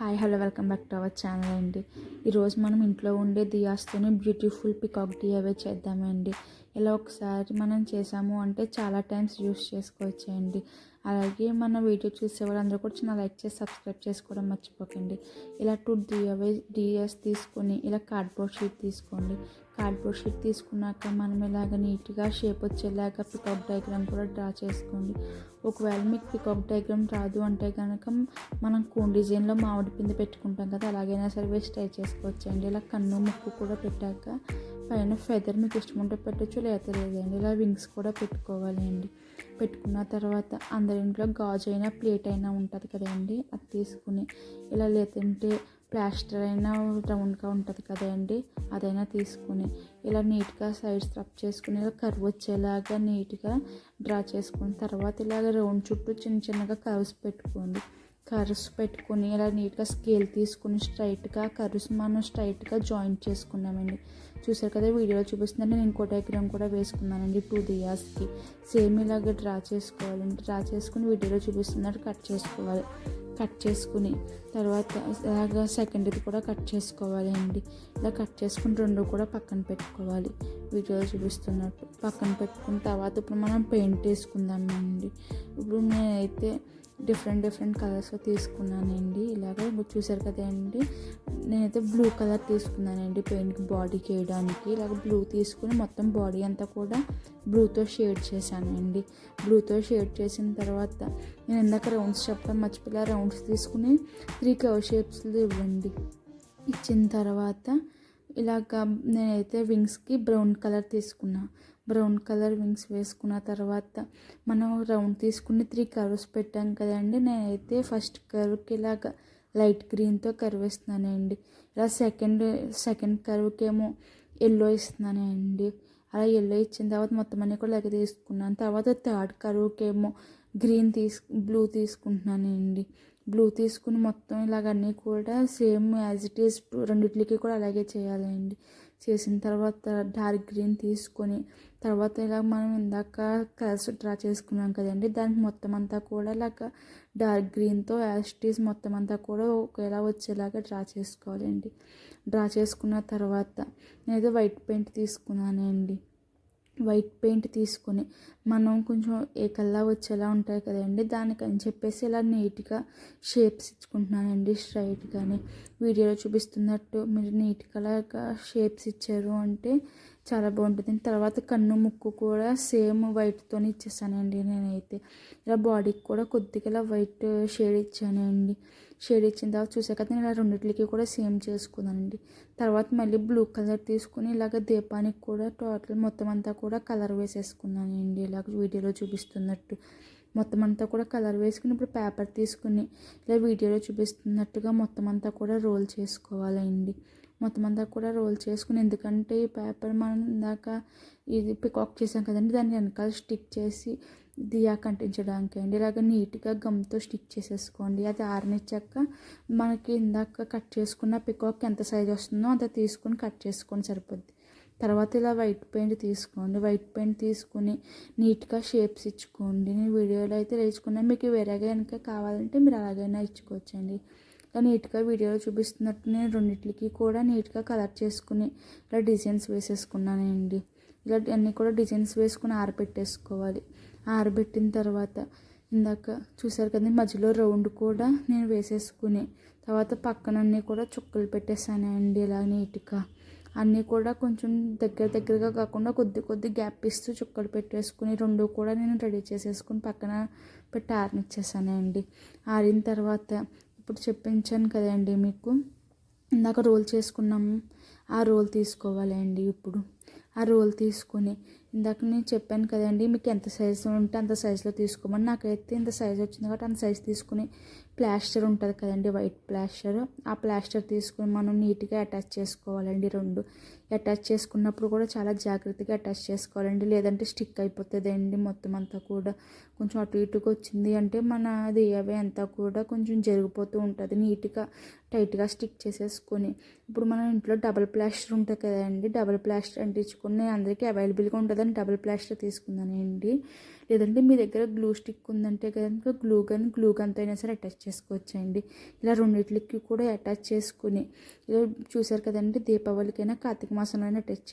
Hi hello welcome back to our channel అండి. ఈరోజు మనం ఇంట్లో ఉండే దియాస్తోనే బ్యూటిఫుల్ పికాక్ డిఐవై చేద్దామండి. ఇలా ఒకసారి మనం చేసాము అంటే చాలా టైమ్స్ యూస్ చేసుకోవచ్చు అండి. అలాగే మన వీడియో చూసే వాళ్ళందరూ కూడా చిన్న లైక్ చేసి సబ్స్క్రైబ్ చేసుకోవడం మర్చిపోకండి. ఇలా 2 డిఎస్ తీసుకొని ఇలా కార్డ్బోర్డ్ షీట్ తీసుకోండి. కార్డ్బోర్డ్ షీట్ తీసుకున్నాక మనం ఇలాగ నీట్గా షేప్ వచ్చేలాగా పికాక్ డయాగ్రామ్ కూడా డ్రా చేసుకోండి. ఒకవేళ మీకు పికాక్ డయాగ్రామ్ రాదు అంటే కనుక మనం కోన్ డిజైన్లో మామిడి పిండి పెట్టుకుంటాం కదా, అలాగైనా సరే వేసి ట్రై చేసుకోవచ్చు అండి. ఇలా కన్ను ముక్కు కూడా పెట్టాక పైన ఫెదర్ మీకు ఇష్టం ఉంటే పెట్టచ్చు, లేకపోతే లేదండి. ఇలా వింగ్స్ కూడా పెట్టుకోవాలి అండి. పెట్టుకున్న తర్వాత అందరి ఇంట్లో గాజు అయినా ప్లేట్ అయినా ఉంటుంది కదండి, అది తీసుకుని ఇలా లేదంటే ప్లాస్టర్ అయినా రౌండ్గా ఉంటుంది కదండి, అదైనా తీసుకుని ఇలా నీట్గా సైడ్స్ రబ్ చేసుకుని ఇలా కర్వ్ వచ్చేలాగా నీట్గా డ్రా చేసుకుని తర్వాత ఇలాగ రౌండ్ చుట్టూ చిన్న చిన్నగా కర్వ్స్ పెట్టుకోండి. కర్వ్స్ పెట్టుకుని ఇలా నీట్గా స్కేల్ తీసుకుని స్ట్రైట్గా కర్వ్స్ మనం స్ట్రైట్గా జాయింట్ చేసుకున్నామండి. చూసారు కదా, వీడియోలో చూపిస్తుందంటే నేను ఇంకో డయాగ్రామ్ కూడా వేసుకున్నానండి 2 దియాస్కి. సేమ్ ఇలాగ డ్రా చేసుకోవాలండి. డ్రా చేసుకుని వీడియోలో చూపిస్తున్నట్టు కట్ చేసుకోవాలి. కట్ చేసుకుని తర్వాత ఇలాగ సెకండ్ది కూడా కట్ చేసుకోవాలి అండి. ఇలా కట్ చేసుకుని 2 కూడా పక్కన పెట్టుకోవాలి. వీడియోలో చూపిస్తున్నట్టు పక్కన పెట్టుకున్న తర్వాత ఇప్పుడు మనం పెయింట్ వేసుకుందామండి. ఇప్పుడు నేనైతే డిఫరెంట్ కలర్స్ తీసుకున్నానండి. ఇలాగ చూసారు కదండి, నేనైతే బ్లూ కలర్ తీసుకున్నానండి పెయింట్కి బాడీకి వేయడానికి. ఇలాగ బ్లూ తీసుకుని మొత్తం బాడీ అంతా కూడా బ్లూతో షేడ్ చేశానండి. బ్లూతో షేడ్ చేసిన తర్వాత నేను ఇందాక రౌండ్స్ చెప్పడం మర్చిపోయి రౌండ్స్ తీసుకుని 3 కర్వ్ షేప్స్ ఇవ్వండి. ఇచ్చిన తర్వాత ఇలాగ నేనైతే వింగ్స్కి బ్రౌన్ కలర్ తీసుకున్నా. బ్రౌన్ కలర్ వింగ్స్ వేసుకున్న తర్వాత మనం రౌండ్ తీసుకుని 3 కర్వ్స్ పెట్టాం కదండి. నేనైతే ఫస్ట్ కర్వ్కి ఇలాగ లైట్ గ్రీన్తో కర్వ్ ఇస్తున్నానండి. ఇలా సెకండ్ కర్వ్కి ఏమో ఎల్లో ఇస్తున్నానండి. అలా ఎల్లో ఇచ్చిన తర్వాత మొత్తం అన్నీ కూడా లెక్క తీసుకున్నాను. తర్వాత థర్డ్ కర్వ్కి ఏమో బ్లూ తీసుకుంటున్నానండి. బ్లూ తీసుకుని మొత్తం ఇలాగన్నీ కూడా సేమ్ యాజ్ ఇట్ ఈస్ రెండిట్లకి కూడా అలాగే చేయాలండి. చేసిన తర్వాత డార్క్ గ్రీన్ తీసుకొని తర్వాత ఇలా మనం ఇందాక కలర్స్ డ్రా చేసుకున్నాం కదండి, దానికి మొత్తం అంతా కూడా ఇలాగ డార్క్ గ్రీన్తో యాజ్ ఇట్ ఈస్ మొత్తం అంతా కూడా ఒకేలా వచ్చేలాగా డ్రా చేసుకోవాలండి. డ్రా చేసుకున్న తర్వాత నేనైతే వైట్ పెయింట్ తీసుకున్నానండి. వైట్ పెయింట్ తీసుకొని మనం కొంచెం ఏకల్లా వచ్చేలా ఉంటాయి కదండి, దానికని చెప్పేసి ఇలా నీట్గా షేప్స్ ఇచ్చుకుంటున్నానండి స్ట్రైట్గానే. వీడియోలో చూపిస్తున్నట్టు మీరు నీట్గా షేప్స్ ఇచ్చారు అంటే చాలా బాగుంటుంది. తర్వాత కన్ను ముక్కు కూడా సేమ్ వైట్తో ఇచ్చేసానండి. నేనైతే ఇలా బాడీకి కూడా కొద్దిగా ఇలా వైట్ షేడ్ ఇచ్చానండి. షేడ్ ఇచ్చిన తర్వాత చూసాక నేను ఇలా రెండిట్లకి కూడా సేమ్ చేసుకున్నానండి. తర్వాత మళ్ళీ బ్లూ కలర్ తీసుకుని ఇలాగ దీపానికి కూడా టోటల్ మొత్తం అంతా కూడా కలర్ వేసేసుకున్నానండి. ఇలాగ వీడియోలో చూపిస్తున్నట్టు మొత్తం అంతా కూడా కలర్ వేసుకుని ఇప్పుడు పేపర్ తీసుకుని ఇలా వీడియోలో చూపిస్తున్నట్టుగా మొత్తం అంతా కూడా రోల్ చేసుకోవాలండి. మొత్తం అంతా కూడా రోల్ చేసుకుని, ఎందుకంటే ఈ పేపర్ మనం ఇందాక ఇది పికాక్ చేసాం కదండి, దాన్ని వెనకాల స్టిక్ చేసి దియా కంటించడానికి అండి. ఇలాగ నీట్గా గమ్తో స్టిక్ చేసేసుకోండి. అది ఆరనిచ్చాక మనకి ఇందాక కట్ చేసుకున్న పికాక్ ఎంత సైజ్ వస్తుందో అంత తీసుకుని కట్ చేసుకొని సరిపోద్ది. తర్వాత ఇలా వైట్ పెయింట్ తీసుకోండి. వైట్ పెయింట్ తీసుకుని నీట్గా షేప్స్ ఇచ్చుకోండి. నేను వీడియోలో అయితే వేసుకున్నాను, మీకు వేరేగా కనుక కావాలంటే మీరు అలాగైనా ఇచ్చుకోవచ్చండి. ఇలా నీట్గా వీడియోలో చూపిస్తున్నట్టు నేను రెండిట్లకి కూడా నీట్గా కలర్ చేసుకుని ఇలా డిజైన్స్ వేసేసుకున్నానండి. ఇలా అన్నీ కూడా డిజైన్స్ వేసుకుని ఆరబెట్టేసుకోవాలి. ఆరబెట్టిన తర్వాత ఇందాక చూసారు కదా, మధ్యలో రౌండ్ కూడా నేను వేసేసుకుని తర్వాత పక్కన అన్నీ కూడా చుక్కలు పెట్టేసానండి. ఇలా నీట్గా అన్నీ కూడా కొంచెం దగ్గరగా కాకుండా కొద్ది గ్యాప్ ఇస్తూ చుక్కలు పెట్టేసుకుని 2 కూడా నేను రెడీ చేసేసుకుని పక్కన పెట్టి ఆరనిచ్చేసానండి. ఆరిన తర్వాత ఇప్పుడు చెప్పించాను కదండి మీకు, ఇందాక రోల్ చేసుకున్నాము, ఆ రోల్ తీసుకోవాలండి. ఇప్పుడు ఆ రోల్ తీసుకొని ఇందాక నేను చెప్పాను కదండి, మీకు ఎంత సైజు ఉంటే అంత సైజులో తీసుకోమని. నాకైతే ఇంత సైజు వచ్చింది కాబట్టి అంత సైజు తీసుకుని ప్లాస్టర్ ఉంటుంది కదండి, వైట్ ప్లాస్టర్, ఆ ప్లాస్టర్ తీసుకుని మనం నీట్గా అటాచ్ చేసుకోవాలండి. 2 అటాచ్ చేసుకున్నప్పుడు కూడా చాలా జాగ్రత్తగా అటాచ్ చేసుకోవాలండి, లేదంటే స్టిక్ అయిపోతుందండి. మొత్తం అంతా కూడా కొంచెం అటు ఇటుగా వచ్చింది అంటే మన దియావై అంతా కూడా కొంచెం జరిగిపోతూ ఉంటుంది. నీట్గా టైట్గా స్టిక్ చేసేసుకొని ఇప్పుడు మనం ఇంట్లో డబుల్ ప్లాస్టర్ ఉంటుంది కదండి, డబుల్ ప్లాస్టర్ అంటించుకుని అందరికీ అవైలబుల్గా ఉంటుంది కదని డబుల్ ప్లాస్టర్ తీసుకున్నానండి. లేదంటే మీ దగ్గర గ్లూ స్టిక్ ఉందంటే కనుక గ్లూ గన్తో అయినా సరే అటాచ్ చేసుకోవచ్చండి. ఇలా రెండిట్లకి కూడా అటాచ్ చేసుకుని ఇలా చూసారు కదండి, దీపావళికైనా కార్తీక మాసంలో అయినా అటాచ్